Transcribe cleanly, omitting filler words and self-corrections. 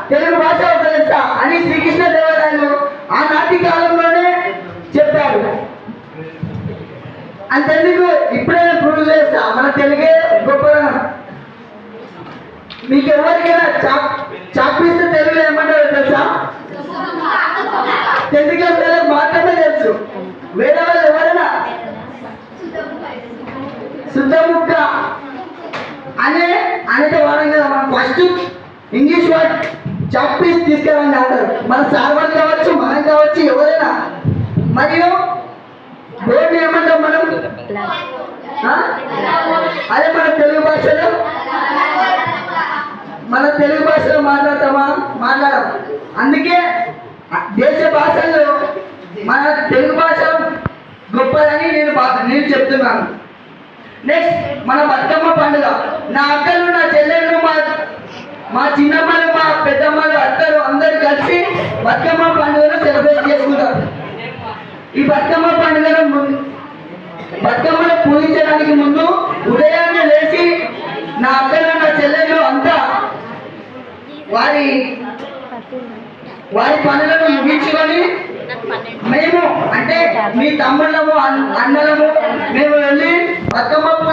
తెలుగు భాష ఉద్ధరిస్తా అని శ్రీకృష్ణదేవరాయలు ఆనాటి కాలంలోనే చెప్పారు. అంతెందుకు ఇప్పుడే ప్రూవ్ చేస్తా మన తెలుగే గొప్పదనం. మీకు ఎవరికైనా చాపిస్తే తెలుగులో ఏమంటారో తెలుసా? తెలుగు క్లాస్ మాత్రమే తెలుసు, వేరే వాళ్ళు ఎవరైనా శుద్ధముక్క అనేది వాడడం కదా. మనం ఫస్ట్ ఇంగ్లీష్ వర్డ్ చాపీస్ తీసుకెళ్ళండి అంటారు. మన సార్ వాళ్ళు కావచ్చు, మనం కావచ్చు, ఎవరైనా. మరియు బోర్డు ఏమంటాం మనం? అదే మన తెలుగు భాషలో మాట్లాడతామా? మాట్లాడం. అందుకే దేశ భాషల్లో మన తెలుగు భాష గొప్పదని నేను చెప్తున్నాను. నెక్స్ట్ మన బతుకమ్మ పండుగ. నా అక్కలు, నా చెల్లెళ్ళు, మా చిన్నమ్మలు, మా పెద్దమ్మలు, అత్తలు అందరూ కలిసి బతుకమ్మ పండుగను సెలబ్రేట్ చేసుకుంటారు. ఈ బతుకమ్మను పూజించడానికి ముందు ఉదయాన్నే లేచి నా అక్కలు, నా చెల్లెళ్ళు అంతా వారి పనులను ముగించుకొని మేము అంటే మీ తమ్ముళ్ళము, అన్నలము మేము వెళ్ళి బతుకమ్మ